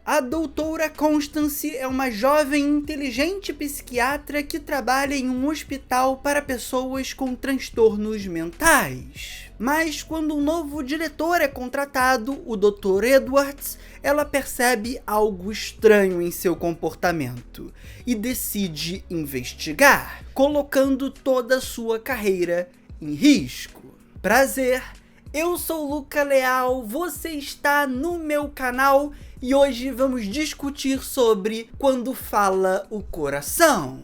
A doutora Constance é uma jovem e inteligente psiquiatra que trabalha em um hospital para pessoas com transtornos mentais. Mas quando um novo diretor é contratado, o Dr. Edwards, ela percebe algo estranho em seu comportamento e decide investigar, colocando toda a sua carreira em risco. Prazer, eu sou Luca Leal, você está no meu canal e hoje vamos discutir sobre Quando Fala o Coração.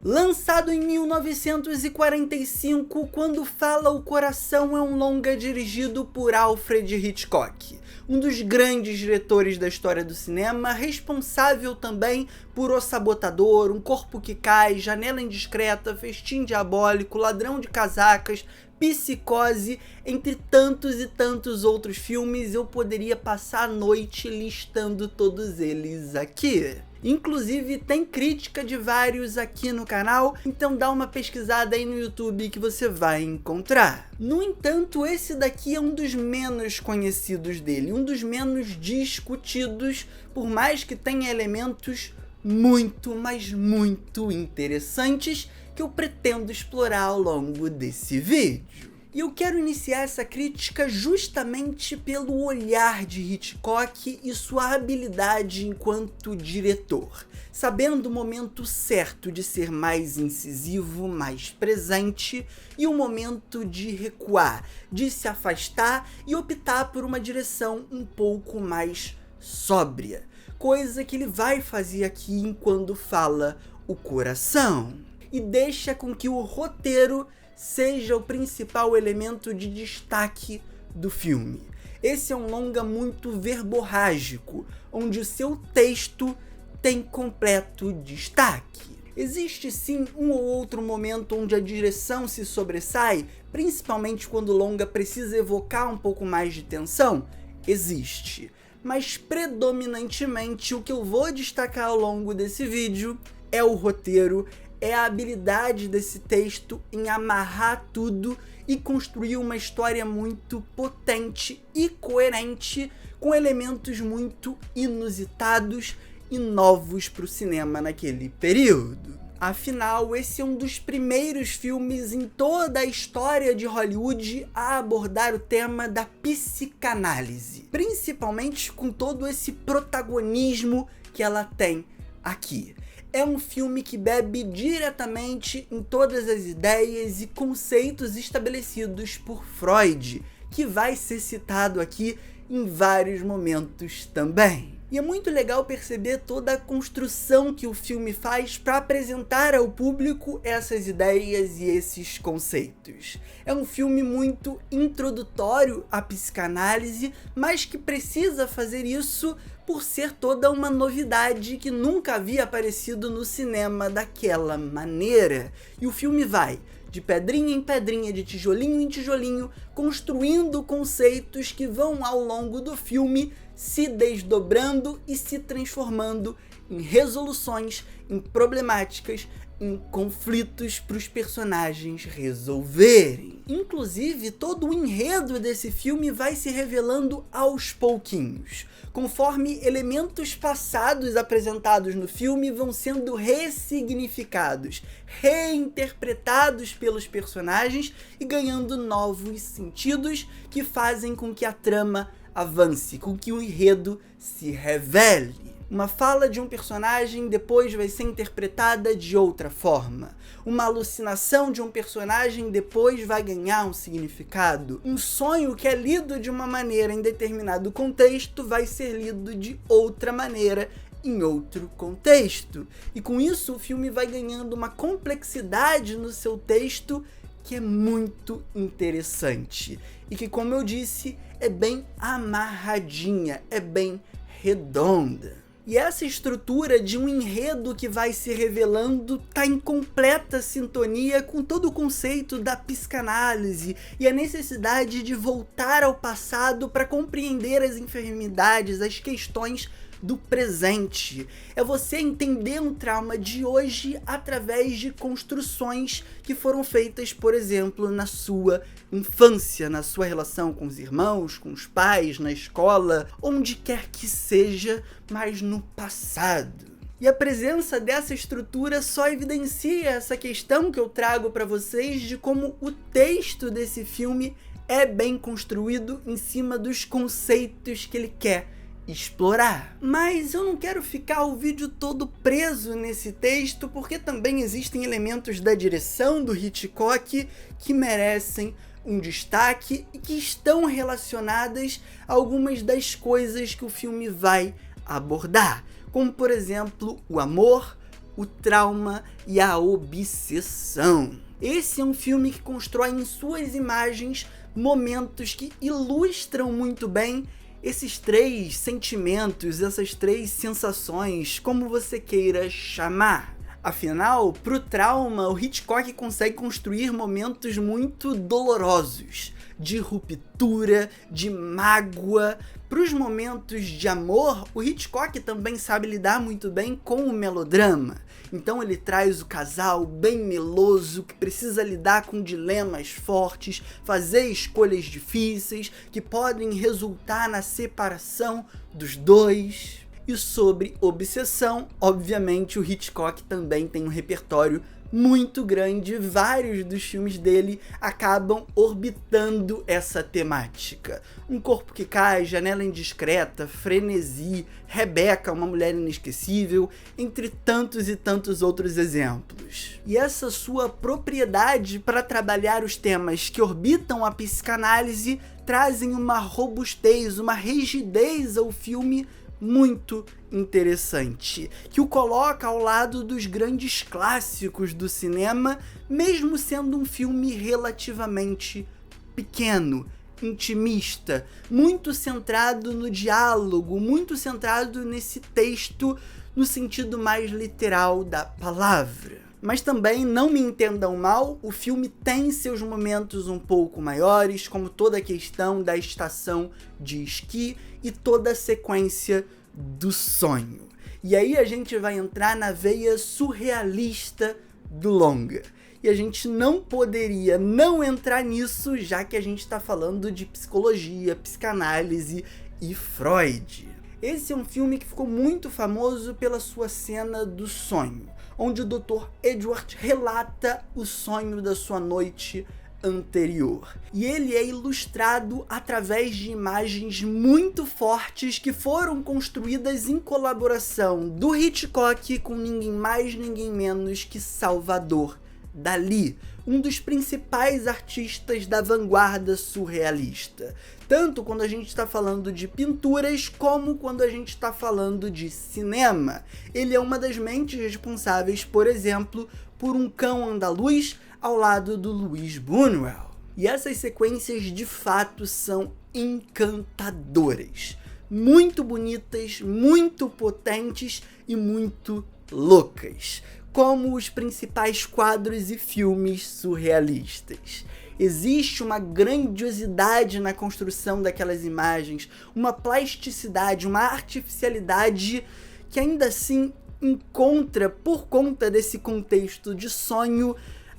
Lançado em 1945, Quando Fala o Coração é um longa dirigido por Alfred Hitchcock, um dos grandes diretores da história do cinema, responsável também por O Sabotador, Um Corpo que Cai, Janela Indiscreta, Festim Diabólico, Ladrão de Casacas, Psicose, entre tantos e tantos outros filmes. Eu poderia passar a noite listando todos eles aqui. Inclusive tem crítica de vários aqui no canal, então dá uma pesquisada aí no YouTube que você vai encontrar. No entanto, esse daqui é um dos menos conhecidos dele, um dos menos discutidos, por mais que tenha elementos muito, mas muito interessantes que eu pretendo explorar ao longo desse vídeo. E eu quero iniciar essa crítica justamente pelo olhar de Hitchcock e sua habilidade enquanto diretor, sabendo o momento certo de ser mais incisivo, mais presente, e o momento de recuar, de se afastar e optar por uma direção um pouco mais sóbria, coisa que ele vai fazer aqui em Quando Fala o Coração, e deixa com que o roteiro seja o principal elemento de destaque do filme. Esse é um longa muito verborrágico, onde o seu texto tem completo destaque. Existe sim um ou outro momento onde a direção se sobressai, principalmente quando o longa precisa evocar um pouco mais de tensão? Existe. Mas predominantemente o que eu vou destacar ao longo desse vídeo é o roteiro, é a habilidade desse texto em amarrar tudo e construir uma história muito potente e coerente, com elementos muito inusitados e novos para o cinema naquele período. Afinal, esse é um dos primeiros filmes em toda a história de Hollywood a abordar o tema da psicanálise, principalmente com todo esse protagonismo que ela tem aqui. É um filme que bebe diretamente em todas as ideias e conceitos estabelecidos por Freud, que vai ser citado aqui em vários momentos também. E é muito legal perceber toda a construção que o filme faz para apresentar ao público essas ideias e esses conceitos. É um filme muito introdutório à psicanálise, mas que precisa fazer isso por ser toda uma novidade que nunca havia aparecido no cinema daquela maneira. E o filme vai de pedrinha em pedrinha, de tijolinho em tijolinho, construindo conceitos que vão ao longo do filme se desdobrando e se transformando em resoluções, em problemáticas, em conflitos para os personagens resolverem. Inclusive, todo o enredo desse filme vai se revelando aos pouquinhos, conforme elementos passados apresentados no filme vão sendo ressignificados, reinterpretados pelos personagens e ganhando novos sentidos que fazem com que a trama avance, com que o enredo se revele. Uma fala de um personagem depois vai ser interpretada de outra forma. Uma alucinação de um personagem depois vai ganhar um significado. Um sonho que é lido de uma maneira em determinado contexto vai ser lido de outra maneira em outro contexto. E com isso o filme vai ganhando uma complexidade no seu texto que é muito interessante. E que, como eu disse, é bem amarradinha, é bem redonda. E essa estrutura de um enredo que vai se revelando está em completa sintonia com todo o conceito da psicanálise e a necessidade de voltar ao passado para compreender as enfermidades, as questões do presente. É você entender um trauma de hoje através de construções que foram feitas, por exemplo, na sua infância, na sua relação com os irmãos, com os pais, na escola, onde quer que seja, mas no passado. E a presença dessa estrutura só evidencia essa questão que eu trago para vocês de como o texto desse filme é bem construído em cima dos conceitos que ele quer explorar. Mas eu não quero ficar o vídeo todo preso nesse texto, porque também existem elementos da direção do Hitchcock que merecem um destaque e que estão relacionadas a algumas das coisas que o filme vai abordar, como por exemplo o amor, o trauma e a obsessão. Esse é um filme que constrói em suas imagens momentos que ilustram muito bem esses três sentimentos, essas três sensações, como você queira chamar. Afinal, pro trauma, o Hitchcock consegue construir momentos muito dolorosos, de ruptura, de mágoa. Pros momentos de amor, o Hitchcock também sabe lidar muito bem com o melodrama. Então ele traz o casal bem meloso, que precisa lidar com dilemas fortes, fazer escolhas difíceis, que podem resultar na separação dos dois. E sobre obsessão, obviamente o Hitchcock também tem um repertório muito grande, vários dos filmes dele acabam orbitando essa temática. Um Corpo que Cai, Janela Indiscreta, Frenesi, Rebecca, Uma Mulher Inesquecível, entre tantos e tantos outros exemplos. E essa sua propriedade para trabalhar os temas que orbitam a psicanálise trazem uma robustez, uma rigidez ao filme muito interessante, que o coloca ao lado dos grandes clássicos do cinema, mesmo sendo um filme relativamente pequeno, intimista, muito centrado no diálogo, muito centrado nesse texto no sentido mais literal da palavra. Mas também, não me entendam mal, o filme tem seus momentos um pouco maiores, como toda a questão da estação de esqui e toda a sequência do sonho. E aí a gente vai entrar na veia surrealista do longa. E a gente não poderia não entrar nisso, já que a gente está falando de psicologia, psicanálise e Freud. Esse é um filme que ficou muito famoso pela sua cena do sonho, onde o Dr. Edward relata o sonho da sua noite anterior. E ele é ilustrado através de imagens muito fortes que foram construídas em colaboração do Hitchcock com ninguém mais, ninguém menos que Salvador Dalí, um dos principais artistas da vanguarda surrealista. Tanto quando a gente está falando de pinturas, como quando a gente está falando de cinema. Ele é uma das mentes responsáveis, por exemplo, por Um Cão Andaluz, ao lado do Luis Buñuel. E essas sequências de fato são encantadoras, muito bonitas, muito potentes e muito loucas, como os principais quadros e filmes surrealistas. Existe uma grandiosidade na construção daquelas imagens, uma plasticidade, uma artificialidade que ainda assim encontra, por conta desse contexto de sonho,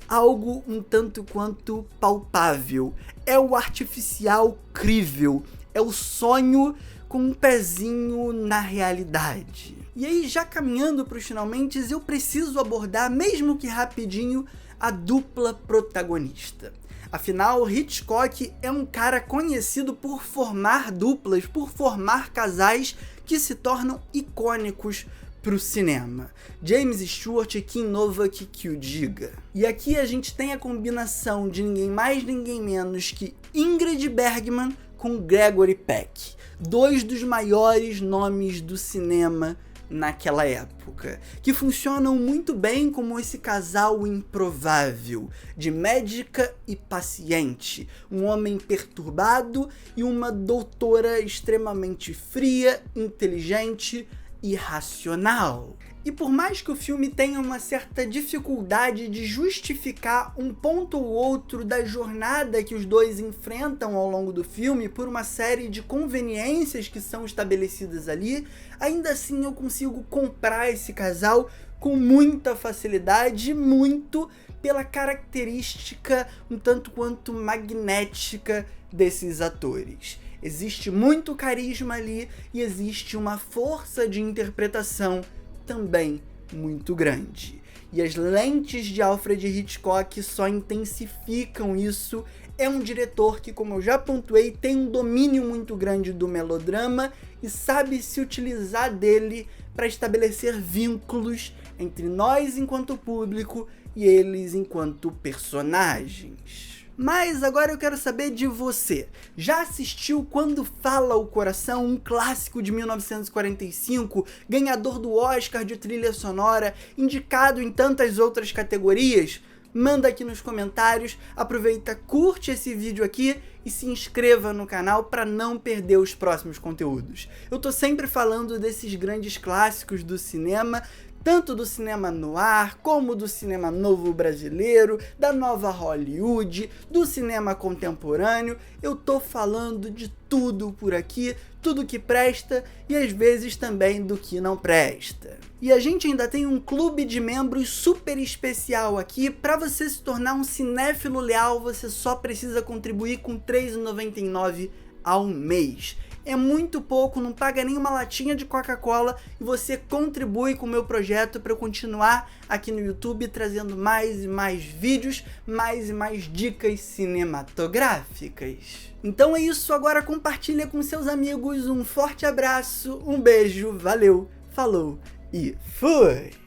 algo um tanto quanto palpável. É o artificial crível, é o sonho com um pezinho na realidade. E aí, já caminhando para os finalmente, eu preciso abordar, mesmo que rapidinho, a dupla protagonista. Afinal, Hitchcock é um cara conhecido por formar duplas, por formar casais que se tornam icônicos pro cinema. James Stewart e Kim Novak que o diga. E aqui a gente tem a combinação de ninguém mais, ninguém menos que Ingrid Bergman com Gregory Peck, dois dos maiores nomes do cinema naquela época, que funcionam muito bem como esse casal improvável, de médica e paciente, um homem perturbado e uma doutora extremamente fria, inteligente irracional. E por mais que o filme tenha uma certa dificuldade de justificar um ponto ou outro da jornada que os dois enfrentam ao longo do filme por uma série de conveniências que são estabelecidas ali, ainda assim eu consigo comprar esse casal com muita facilidade, muito pela característica um tanto quanto magnética desses atores. Existe muito carisma ali e existe uma força de interpretação também muito grande. E as lentes de Alfred Hitchcock só intensificam isso. É um diretor que, como eu já pontuei, tem um domínio muito grande do melodrama e sabe se utilizar dele para estabelecer vínculos entre nós enquanto público e eles enquanto personagens. Mas agora eu quero saber de você. Já assistiu Quando Fala o Coração, um clássico de 1945, ganhador do Oscar de trilha sonora, indicado em tantas outras categorias? Manda aqui nos comentários, aproveita, curte esse vídeo aqui e se inscreva no canal para não perder os próximos conteúdos. Eu tô sempre falando desses grandes clássicos do cinema, tanto do cinema noir, como do cinema novo brasileiro, da nova Hollywood, do cinema contemporâneo. Eu tô falando de tudo por aqui, tudo que presta e às vezes também do que não presta. E a gente ainda tem um clube de membros super especial aqui. Para você se tornar um cinéfilo leal, você só precisa contribuir com R$ 3,99 ao mês. É muito pouco, não paga nem uma latinha de Coca-Cola e você contribui com o meu projeto para eu continuar aqui no YouTube trazendo mais e mais vídeos, mais e mais dicas cinematográficas. Então é isso, agora compartilha com seus amigos, um forte abraço, um beijo, valeu, falou e fui!